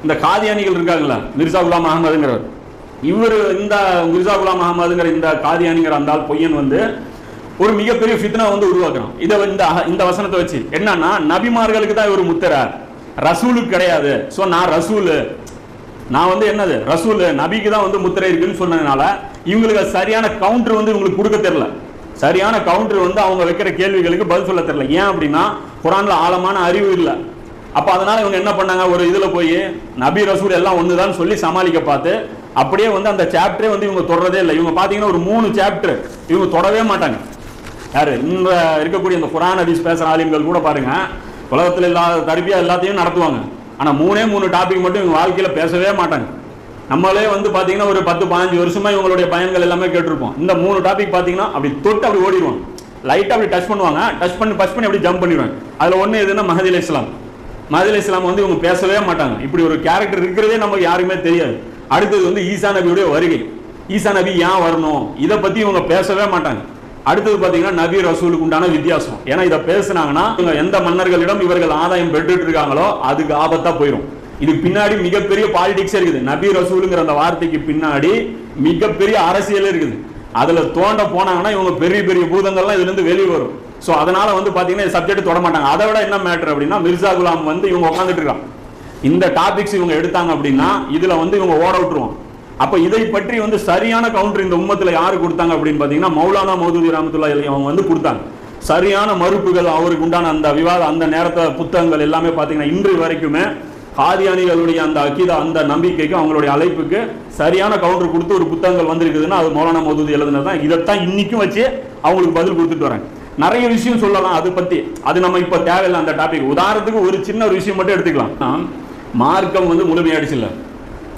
இந்த காதியானிகள் இருக்காங்களா, மிர்சா குலாம் அகமதுங்கிறவர், இவர் இந்த மிர்சா குலாம் அகமதுங்கிற இந்த காதியானிங்கிற அந்த பொய்யன் வந்து ஒரு மிகப்பெரிய ஃபித்னா வந்து உருவாக்குறான். இதை இந்த வசனத்தை வச்சு என்னன்னா, நபிமார்களுக்கு தான் இவர் முத்திரை, ரசூலுக்கு கிடையாது. ஸோ நான் ரசூலு, நான் வந்து என்னது ரசூலு, நபிக்கு தான் வந்து முத்திரை இருக்குன்னு சொன்னதுனால இவங்களுக்கு சரியான கவுண்டர் வந்து இவங்களுக்கு கொடுக்க தெரியல. சரியான கவுண்டர் வந்து அவங்க வைக்கிற கேள்விகளுக்கு பதில் சொல்ல தெரியல. ஏன் அப்படின்னா குரான்ல ஆழமான அறிவு இல்லை. அப்ப அதனால இவங்க என்ன பண்ணாங்க, ஒரு இதுல போய் நபி ரசூல் எல்லாம் ஒண்ணுதான் சொல்லி சமாளிக்க பார்த்து அப்படியே வந்து அந்த சாப்டரே வந்து இவங்க தொடரதே இல்லை. இவங்க பாத்தீங்கன்னா ஒரு 3 சாப்டர் இவங்க தொடவே மாட்டாங்க. யாரு இந்த இருக்கக்கூடிய இந்த குரான் ஹதீஸ் பேசுற ஆலிம்கள் கூட பாருங்க, உலகத்துல இல்லாத தர்பியா எல்லாத்தையும் நடத்துவாங்க, ஆனா 3 டாபிக் மட்டும் இவங்க வாழ்க்கையில பேசவே மாட்டாங்க. நம்மளே வந்து பாத்தீங்கன்னா ஒரு 10-15 வருஷமா இவங்களுடைய பயன்கள் எல்லாமே கேட்டிருப்போம். இந்த 3 டாபிக் பாத்தீங்கன்னா அப்படி தொட்டு அப்படி ஓடிடுவாங்க, லைட்டா அப்படி டச் பண்ணுவாங்க, டச் பண்ணி அப்படி ஜம்ப் பண்ணிடுவாங்க. அதுல ஒண்ணு எதுன்னா மஹதி அலைஹிஸ்ஸலாம். மஹதி அலைஹிஸ்ஸலாம் வந்து இவங்க பேசவே மாட்டாங்க. இப்படி ஒரு கேரக்டர் இருக்கிறதே நமக்கு யாருமே தெரியாது. அடுத்தது வந்து ஈசா நபியுடைய வருகை, ஈசா நபி ஏன் வரணும் இதை பத்தி இவங்க பேசவே மாட்டாங்க. அடுத்தது பாத்தீங்கன்னா நபி ரசூலுக்கு உண்டான வித்தியாசம். ஏன்னா இதை பேசினாங்கன்னா எந்த மன்னர்களிடம் இவர்கள் ஆதாயம் பெற்றுட்டு இருக்காங்களோ அதுக்கு ஆபத்தா போயிடும். இதுக்கு பின்னாடி மிகப்பெரிய பாலிடிக்ஸ் இருக்குது. நபி ரசூலுங்கிற அந்த வார்த்தைக்கு பின்னாடி மிகப்பெரிய அரசியல் இருக்குது. அதுல தோண்ட போனாங்கன்னா இவங்க பெரிய பெரிய பூதங்கள்லாம் இதுல இருந்து வெளியே வரும். சோ அதனால வந்து பாத்தீங்கன்னா சப்ஜெக்ட் தொட மாட்டாங்க. அதை விட என்ன மேட்டர் அப்படின்னா, மிர்சா குலாம் வந்து இவங்க உட்காந்துட்டு இருக்காங்க, இந்த டாபிக்ஸ் இவங்க எடுத்தாங்க அப்படின்னா இதுல வந்து இவங்க ஓட விட்டுருவாங்க. அப்ப இதை பற்றி வந்து சரியான கவுண்டர் இந்த உம்மத்துல யாரு கொடுத்தாங்க அப்படின்னு பாத்தீங்கன்னா மௌலானா மௌதூதி ரஹ்மத்துல்லாஹி அலைஹி அவங்க வந்து கொடுத்தாங்க. சரியான மறுப்புகள் அவருக்கு உண்டான அந்த விவாதம், அந்த நேரத்தை புத்தகங்கள் எல்லாமே பாத்தீங்கன்னா இன்று வரைக்குமே காதியானிகளுடைய அந்த அகீதா, அந்த நம்பிக்கைக்கு அவங்களுடைய அழைப்புக்கு சரியான கவுண்டர் கொடுத்து ஒரு புத்தகங்கள் வந்திருக்குதுன்னா அது மௌலானா மௌதூதி எழுதுனதுதான். இதைத்தான் இன்னைக்கும் வச்சு அவங்களுக்கு பதில் கொடுத்துட்டு வராங்க. நிறைய விஷயம் சொல்லலாம் அதை பத்தி, அது நம்ம இப்ப தேவையில்லை அந்த டாபிக். உதாரணத்துக்கு ஒரு சின்ன ஒரு விஷயம் மட்டும் எடுத்துக்கலாம். மார்க்கம் வந்து முழுமையாயிடுச்சு இல்ல,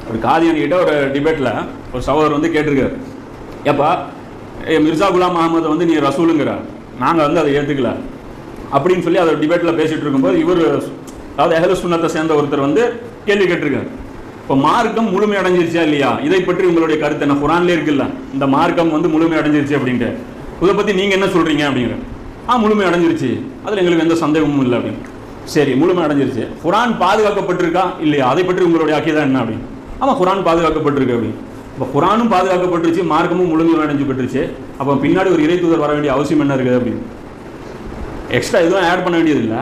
ஒரு காதியானி கிட்ட ஒரு டிபேட்ல ஒரு சகோதரர் வந்து கேட்டிருக்காரு, ஏப்பா மிர்சா குலாம் அகமது வந்து நீ ரசூலுங்கிற, நாங்க வந்து அதை ஏத்துக்கல அப்படின்னு சொல்லி அதை டிபேட்ல பேசிட்டு இருக்கும்போது இவர், அதாவது அஹ்லுஸ் சுன்னத்தை சேர்ந்த ஒருத்தர் வந்து கேள்வி கேட்டிருக்காரு, இப்போ மார்க்கம் முழுமை அடைஞ்சிருச்சா இல்லையா, இதை பற்றி உங்களுடைய கருத்து என்ன, குரான்லேயே இருக்குல்ல இந்த மார்க்கம் வந்து முழுமை அடைஞ்சிருச்சு அப்படின்ட்டு, இதை பத்தி நீங்க என்ன சொல்றீங்க அப்படிங்கிற. முழுமை அடைஞ்சிருச்சு, அதுல எங்களுக்கு எந்த சந்தேகமும் இல்லை அப்படின்னு. சரி, முழுமை அடைஞ்சிருச்சு, குரான் பாதுகாக்கப்பட்டிருக்கா இல்லையா, அதை பற்றி உங்களுடைய அக்கீதா என்ன அப்படின்னு. ஆமா, குரான் பாதுகாக்கப்பட்டிருக்கு அப்படின்னு. இப்போ குரானும் பாதுகாக்கப்பட்டுருச்சு, மார்க்கமும் முழுமை அடைஞ்சு பெற்றுச்சு, அப்போ பின்னாடி ஒரு இறை தூதர் வர வேண்டிய அவசியம் என்ன இருக்குது அப்படின்னு. எக்ஸ்ட்ரா எதுவும் ஆட் பண்ண வேண்டியது இல்லை,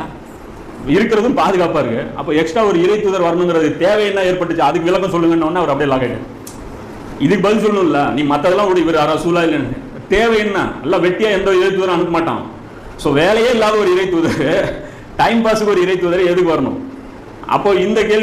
இருக்கிறதும் பாதுகாப்பா இருக்கு. அப்போ எக்ஸ்ட்ரா ஒரு இறை தூதர் வரணுங்கிறது தேவை என்ன ஏற்பட்டுச்சு, அதுக்கு விளக்கம் சொல்லுங்கன்னு அவர் அப்படியே லாக் ஆகிட்டார். இதுக்கு பதில் சொல்லணும்ல, நீ மற்றதெல்லாம் கூட இவர் ரசூலா இல்லைன்னு தேவை என்ன, எல்லாம் வெட்டியா எந்த இறை தூதரும் அனுப்ப மாட்டான். ஸோ வேலையே இல்லாத ஒரு இறை தூதர், டைம் பாஸுக்கு ஒரு இறை தூதர் எதுக்கு வரணும். அப்போ இந்த கேள்வி